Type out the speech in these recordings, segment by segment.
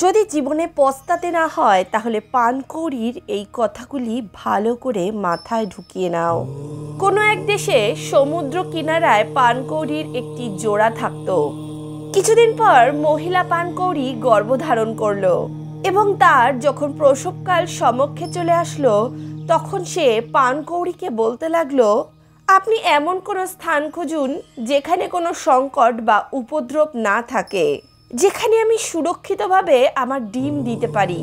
যদি জীবনে পস্তাতে না হয় তাহলে পানকৌড়ির এই কথাগুলি ভালো করে মাথায় ঢুকিয়ে নাও। কোনো এক দেশে সমুদ্র কিনারায় পানকৌড়ির একটি জোড়া থাকতো। কিছুদিন পর মহিলা পানকৌড়ি গর্ভধারণ করলো এবং তার যখন প্রসবকাল সমক্ষে চলে আসলো তখন সে পানকৌড়িকে বলতে লাগলো, আপনি এমন কোনো স্থান খুঁজুন যেখানে কোনো সংকট বা উপদ্রব না থাকে, যেখানে আমি সুরক্ষিতভাবে আমার ডিম দিতে পারি।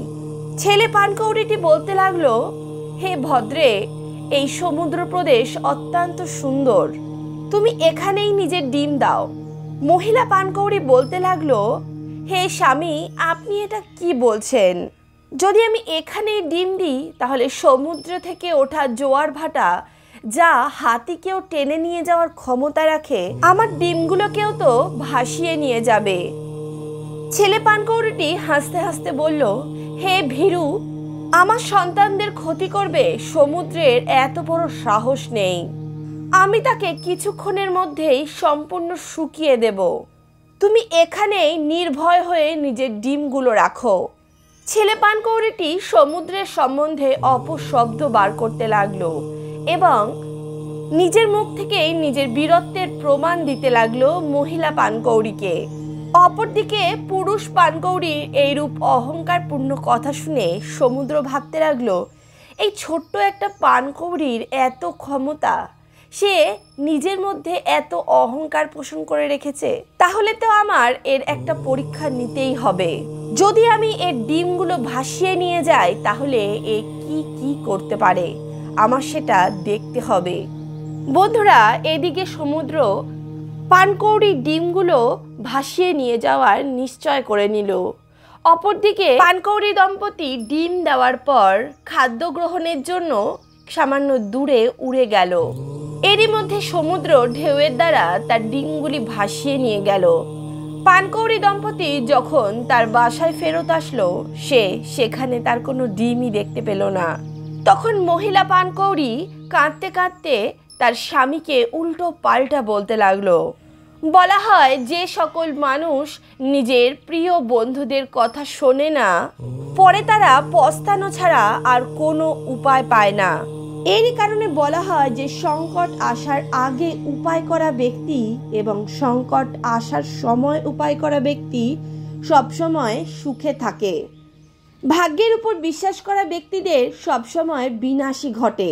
ছেলে পানকৌড়িটি বলতে লাগলো, হে ভদ্রে, এই সমুদ্র প্রদেশ অত্যন্ত সুন্দর, তুমি এখানেই নিজের ডিম দাও। মহিলা পানকৌড়ি বলতে লাগলো, হে স্বামী, আপনি এটা কি বলছেন? যদি আমি এখানেই ডিম দিই তাহলে সমুদ্র থেকে ওঠা জোয়ার ভাটা যা হাতিকেও টেনে নিয়ে যাওয়ার ক্ষমতা রাখে, আমার ডিমগুলোকেও তো ভাসিয়ে নিয়ে যাবে। ছেলে পানকৌড়িটি হাসতে হাসতে বলল, হে ভীরু, আমার সন্তানদের ক্ষতি করবে সমুদ্রের এত বড় সাহস নেই। আমি তাকে কিছুক্ষণের মধ্যেই সম্পূর্ণ শুকিয়ে দেব। তুমি এখানেই নির্ভয় হয়ে নিজের ডিমগুলো রাখো। ছেলে পানকৌড়িটি সমুদ্রের সম্বন্ধে অপশব্দ বার করতে লাগলো এবং নিজের মুখ থেকেই নিজের বীরত্বের প্রমাণ দিতে লাগলো মহিলা পানকৌড়িকে। অপরদিকে পুরুষ পানকৌড়ির এইরূপ অহংকারপূর্ণ কথা শুনে সমুদ্র ভাবতে লাগলো, এই ছোট্ট একটা পানকৌড়ির এত ক্ষমতা, সে নিজের মধ্যে এত অহংকার পোষণ করে রেখেছে, তাহলে তো আমার এর একটা পরীক্ষা নিতেই হবে। যদি আমি এর ডিমগুলো ভাসিয়ে নিয়ে যাই তাহলে এ কি কি করতে পারে, আমার সেটা দেখতে হবে। বন্ধুরা, এদিকে সমুদ্র পানকৌড়ির ডিমগুলো ভাসিয়ে নিয়ে যাওয়ার নিশ্চয় করে নিল। অপরদিকে পানকৌড়ি দম্পতি ডিম দেওয়ার পর খাদ্য গ্রহণের জন্য সামান্য দূরে উড়ে গেল। এরই মধ্যে সমুদ্র ঢেউয়ের দ্বারা তার ডিমগুলি ভাসিয়ে নিয়ে গেল। পানকৌড়ি দম্পতি যখন তার বাসায় ফেরত আসলো সে সেখানে তার কোনো ডিমই দেখতে পেল না। তখন মহিলা পানকৌড়ি কাঁদতে কাঁদতে তার স্বামীকে উল্টো পাল্টা বলতে লাগলো। বলা হয় যে সকল মানুষ নিজের প্রিয় বন্ধুদের কথা শোনে না, পরে তারা পস্তানো ছাড়া আর কোনো উপায় পায় না। এরই কারণে বলা হয় যে সংকট আসার আগে উপায় করা ব্যক্তি এবং সংকট আসার সময় উপায় করা ব্যক্তি সবসময় সুখে থাকে। ভাগ্যের উপর বিশ্বাস করা ব্যক্তিদের সবসময় বিনাশই ঘটে।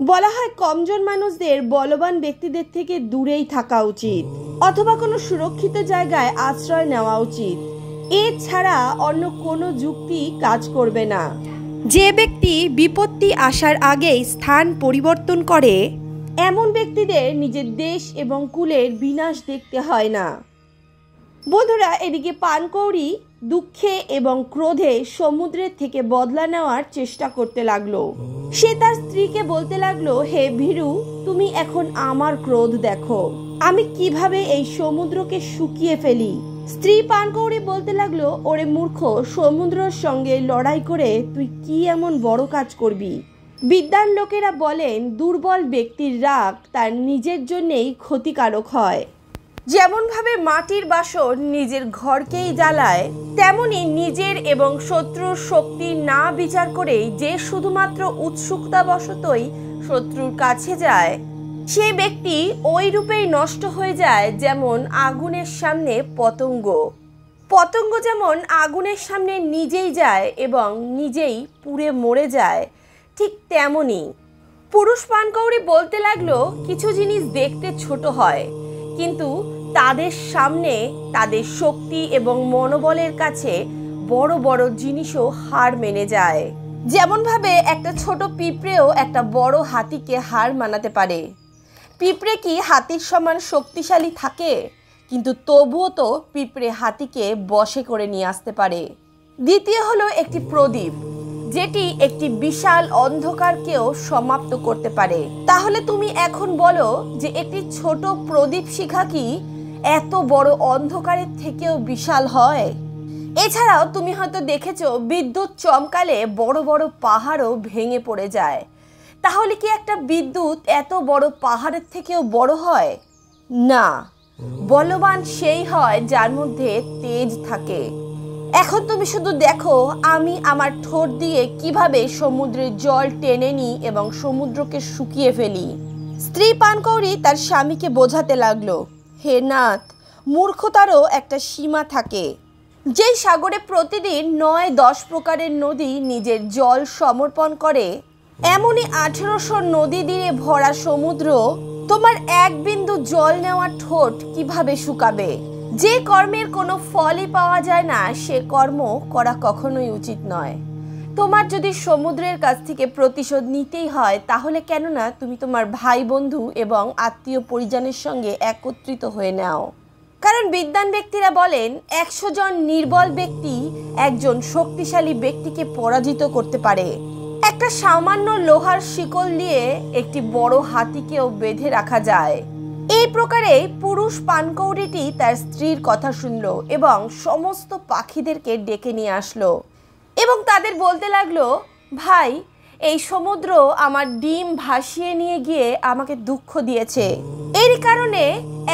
বলা হয় কমজোর মানুষদের বলবান ব্যক্তিদের থেকে দূরেই থাকা উচিত অথবা কোনো সুরক্ষিত জায়গায় আশ্রয় নেওয়া উচিত। এছাড়া অন্য কোনো যুক্তি কাজ করবে না। যে ব্যক্তি বিপত্তি আসার আগেই স্থান পরিবর্তন করে এমন ব্যক্তিদের নিজের দেশ এবং কুলের বিনাশ দেখতে হয় না। বন্ধুরা, এদিকে পানকৌড়ি দুঃখে এবং ক্রোধে সমুদ্রের থেকে বদলা নেওয়ার চেষ্টা করতে লাগলো। সে তার স্ত্রীকে বলতে লাগলো, হে ভীরু, তুমি এখন আমার ক্রোধ দেখো, আমি কিভাবে এই সমুদ্রকে শুকিয়ে ফেলি। স্ত্রী পানকৌড়ি বলতে লাগলো, ওরে মূর্খ, সমুদ্রের সঙ্গে লড়াই করে তুই কি এমন বড় কাজ করবি? বিদ্বান লোকেরা বলেন দুর্বল ব্যক্তির রাগ তার নিজের জন্যেই ক্ষতিকারক হয়। যেমনভাবে মাটির বাসন নিজের ঘরকেই জ্বালায়, তেমনি নিজের এবং শত্রুর শক্তি না বিচার করেই যে শুধুমাত্র উৎসুকতাবশতই শত্রুর কাছে যায় সে ব্যক্তি ওই রূপেই নষ্ট হয়ে যায় যেমন আগুনের সামনে পতঙ্গ। পতঙ্গ যেমন আগুনের সামনে নিজেই যায় এবং নিজেই পুড়ে মরে যায়, ঠিক তেমনি পুরুষ পানকৌড়ি বলতে লাগলো, কিছু জিনিস দেখতে ছোট হয় কিন্তু তাদের সামনে তাদের শক্তি এবং মনোবলের কাছে বড় বড় জিনিসও হার মেনে যায়। যেমনভাবে একটা ছোট পিঁপড়েও একটা বড় হাতিকে হার মানাতে পারে। পিঁপড়ে কি হাতির সমান শক্তিশালী থাকে? কিন্তু তবুও তো পিঁপড়ে হাতিকে বশে করে নিয়ে আসতে পারে। দ্বিতীয় হলো একটি প্রদীপ, যেটি একটি বিশাল অন্ধকারকেও সমাপ্ত করতে পারে। তাহলে তুমি এখন বলো যে একটি ছোট প্রদীপ শিখা কি এত বড় অন্ধকারের থেকেও বিশাল হয়? এছাড়াও তুমি হয়তো দেখেছো বিদ্যুৎ চমকালে বড় বড় পাহাড়ও ভেঙে পড়ে যায়। তাহলে কি একটা বিদ্যুৎ এত বড় পাহাড়ের থেকেও বড় হয়? না, বলবান সেই হয় যার মধ্যে তেজ থাকে। এখন তুমি শুধু দেখো আমি আমার ঠোঁট দিয়ে কিভাবে সমুদ্রের জল টেনে নিই এবং সমুদ্রকে শুকিয়ে ফেলি। স্ত্রী পানকৌড়ি তার স্বামীকে বোঝাতে লাগলো, হে নাথ, মূর্খতারও একটা সীমা থাকে। যেই সাগরে প্রতিদিন 9-10 প্রকারের নদী নিজের জল সমর্পণ করে, এমনই 1800 নদী দিয়ে ভরা সমুদ্র তোমার এক বিন্দু জল নেওয়া ঠোঁট কিভাবে শুকাবে? যে কর্মের কোনো ফলই পাওয়া যায় না সে কর্ম করা কখনোই উচিত নয়। তোমার যদি সমুদ্রের কাছ থেকে প্রতিশোধ নিতেই হয় তাহলে কেননা তুমি তোমার ভাই বন্ধু এবং আত্মীয় পরিজনের সঙ্গে একত্রিত হয়ে নাও। কারণ বিদ্বান ব্যক্তিরা বলেন 100 জন নির্বল ব্যক্তি একজন শক্তিশালী ব্যক্তিকে পরাজিত করতে পারে। একটা সামান্য লোহার শিকল দিয়ে একটি বড় হাতিকেও বেঁধে রাখা যায়। এই প্রকারে পুরুষ পানকৌড়িটি তার স্ত্রীর কথা শুনল এবং সমস্ত পাখিদেরকে ডেকে নিয়ে আসলো এবং তাদের বলতে লাগলো, ভাই, এই সমুদ্র আমার ডিম ভাসিয়ে নিয়ে গিয়ে আমাকে দুঃখ দিয়েছে। এর কারণে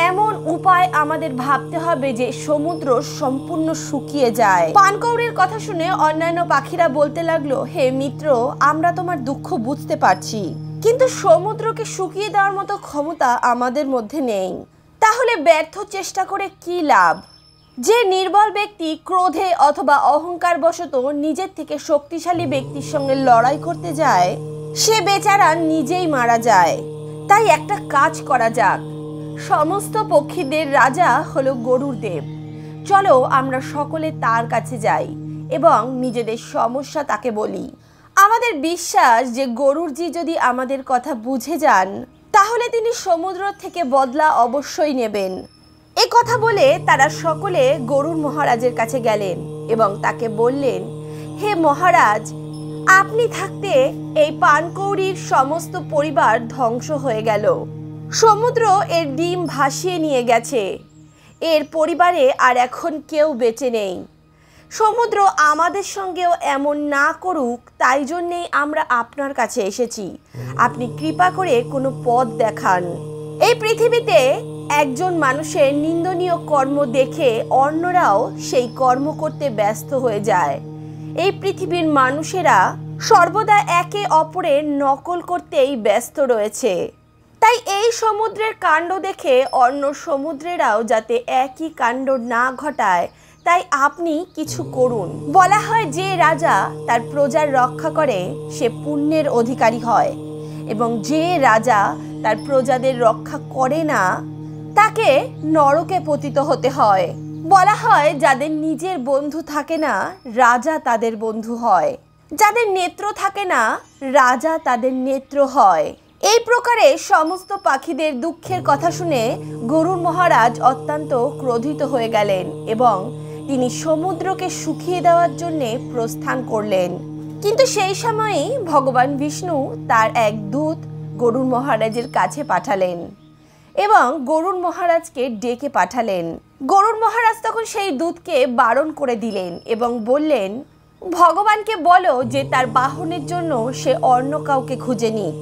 এমন উপায় আমাদের ভাবতে হবে যে সমুদ্র সম্পূর্ণ শুকিয়ে যায়। পানকৌড়ির কথা শুনে অন্যান্য পাখিরা বলতে লাগলো, হে মিত্র, আমরা তোমার দুঃখ বুঝতে পারছি, কিন্তু সমুদ্রকে শুকিয়ে দেওয়ার মতো ক্ষমতা আমাদের মধ্যে নেই। তাহলে ব্যর্থ চেষ্টা করে কি লাভ? যে নির্বল ব্যক্তি ক্রোধে অথবা অহংকার বশত নিজের থেকে শক্তিশালী ব্যক্তির সঙ্গে লড়াই করতে যায় সে বেচারা নিজেই মারা যায়। তাই একটা কাজ করা যাক। সমস্ত পক্ষীদের রাজা হলো গরুর দেব। চলো আমরা সকলে তার কাছে যাই এবং নিজেদের সমস্যা তাকে বলি। আমাদের বিশ্বাস যে গরুরজি যদি আমাদের কথা বুঝে যান তাহলে তিনি সমুদ্র থেকে বদলা অবশ্যই নেবেন। এ কথা বলে তারা সকলে গরুর মহারাজের কাছে গেলেন এবং তাকে বললেন, হে মহারাজ, আপনি থাকতে এই পানকৌড়ির সমস্ত পরিবার ধ্বংস হয়ে গেল। সমুদ্র এর ডিম ভাসিয়ে নিয়ে গেছে। এর পরিবারে আর এখন কেউ বেঁচে নেই। সমুদ্র আমাদের সঙ্গেও এমন না করুক, তাই জন্যেই আমরা আপনার কাছে এসেছি। আপনি কৃপা করে কোনো পথ দেখান। এই পৃথিবীতে একজন মানুষের নিন্দনীয় কর্ম দেখে অন্যরাও সেই কর্ম করতে ব্যস্ত হয়ে যায়। এই পৃথিবীর মানুষেরা সর্বদা একে অপরের নকল করতেই ব্যস্ত রয়েছে। তাই এই সমুদ্রের কাণ্ড দেখে অন্য সমুদ্রেরাও যাতে একই কাণ্ড না ঘটায় তাই আপনি কিছু করুন। বলা হয় যে রাজা তার প্রজার রক্ষা করে সে পুণ্যের অধিকারী হয় এবং যে রাজা তার প্রজাদের রক্ষা করে না তাকে নরকে পতিত হতে হয়। বলা হয় যাদের নিজের বন্ধু থাকে না রাজা তাদের বন্ধু হয়, যাদের নেত্র থাকে না রাজা তাদের নেত্র হয়। এই প্রকারে সমস্ত পাখিদের দুঃখের কথা শুনে গরুর মহারাজ অত্যন্ত ক্রোধিত হয়ে গেলেন এবং তিনি সমুদ্রকে শুকিয়ে দেওয়ার জন্য প্রস্থান করলেন। কিন্তু সেই সময়ই ভগবান বিষ্ণু তার এক দূত গরুর মহারাজের কাছে পাঠালেন এবং গরুর মহারাজকে ডেকে পাঠালেন। গরুর মহারাজ তখন সেই দূতকে বারণ করে দিলেন এবং বললেন, ভগবানকে বলো যে তার বাহনের জন্য সে অন্য কাউকে খুঁজে নিক।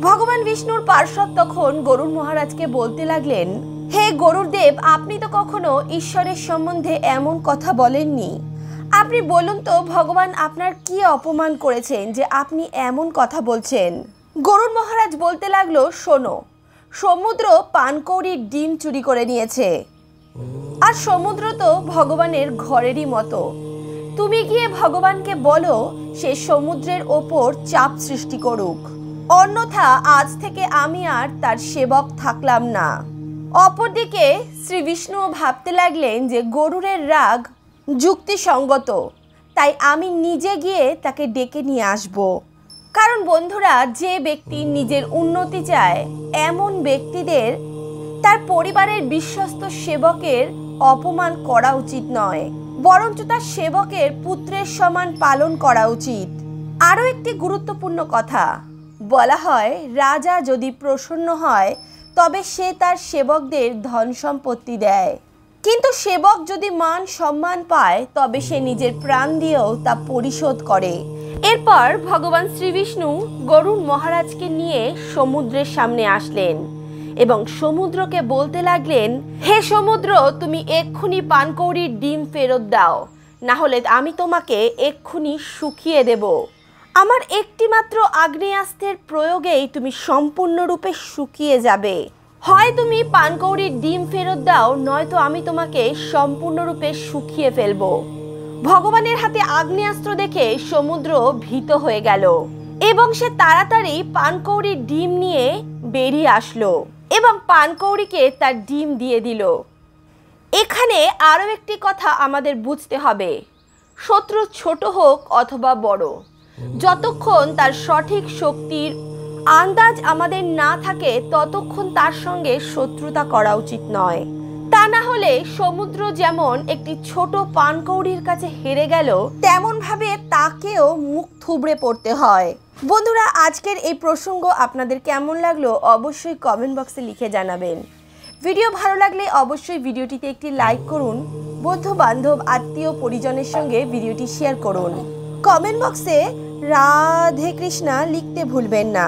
ভগবান বিষ্ণুর পার্ষদ তখন গরুর মহারাজকে বলতে লাগলেন, হে গরুরদেব, আপনি তো কখনো ঈশ্বরের সম্বন্ধে এমন কথা বলেননি। আপনি বলুন তো ভগবান আপনার কি অপমান করেছেন যে আপনি এমন কথা বলছেন? গরুর মহারাজ বলতে লাগলো, শোনো, সমুদ্র পানকৌড়ির ডিম চুরি করে নিয়েছে আর সমুদ্র তো ভগবানের ঘরেরই মতো। তুমি গিয়ে ভগবানকে বলো সে সমুদ্রের ওপর চাপ সৃষ্টি করুক, অন্যথা আজ থেকে আমি আর তার সেবক থাকলাম না। অপরদিকে শ্রী বিষ্ণু ভাবতে লাগলেন যে গরুরের রাগ যুক্তিসঙ্গত, তাই আমি নিজে গিয়ে তাকে ডেকে নিয়ে আসব। কারণ বন্ধুরা, যে ব্যক্তি নিজের উন্নতি চায় এমন ব্যক্তিদের তার পরিবারের বিশ্বস্ত সেবকের অপমান করা উচিত নয়, বরঞ্চ তার সেবকের পুত্রের সমান পালন করা উচিত। আরও একটি গুরুত্বপূর্ণ কথা, বলা হয় রাজা যদি প্রসন্ন হয় তবে সে তার সেবকদের ধন সম্পত্তি দেয়, কিন্তু সেবক যদি মান সম্মান পায় তবে সে নিজের প্রাণ দিয়েও তা পরিশোধ করে। এরপর ভগবান শ্রীবিষ্ণু গরুর মহারাজকে নিয়ে সমুদ্রের সামনে আসলেন এবং সমুদ্রকে বলতে লাগলেন, হে সমুদ্র, তুমি এক্ষুনি পানকৌড়ির ডিম ফেরত দাও, না হলে আমি তোমাকে এক্ষুনি শুকিয়ে দেব। আমার একটিমাত্র আগ্নেয়াস্ত্রের প্রয়োগেই তুমি সম্পূর্ণরূপে শুকিয়ে যাবে। হয় তুমি পানকৌড়ির ডিম ফেরত দাও, নয়তো আমি তোমাকে সম্পূর্ণরূপে শুকিয়ে ফেলবো। ভগবানের হাতে আগ্নেয়াস্ত্র দেখে সমুদ্র ভীত হয়ে গেল এবং সে তাড়াতাড়ি পানকৌড়ির ডিম নিয়ে বেরিয়ে আসলো এবং পানকৌড়িকে তার ডিম দিয়ে দিল। এখানে আরও একটি কথা আমাদের বুঝতে হবে, শত্রু ছোট হোক অথবা বড়, যতক্ষণ তার সঠিক শক্তির আন্দাজ আমাদের না থাকে ততক্ষণ তার সঙ্গে শত্রুতা করা উচিত নয়। তা না হলে সমুদ্র যেমন একটি ছোট পানকৌড়ির কাছে হেরে গেল, তেমনভাবে তাকেও মুখ থুবড়ে পড়তে হয়। বন্ধুরা, আজকের এই প্রসঙ্গ আপনাদের কেমন লাগলো অবশ্যই কমেন্ট বক্সে লিখে জানাবেন। ভিডিও ভালো লাগলে অবশ্যই ভিডিওটিতে একটি লাইক করুন, বন্ধু বান্ধব আত্মীয় পরিজনের সঙ্গে ভিডিওটি শেয়ার করুন। কমেন্ট বক্সে রাধে কৃষ্ণা লিখতে ভুলবেন না।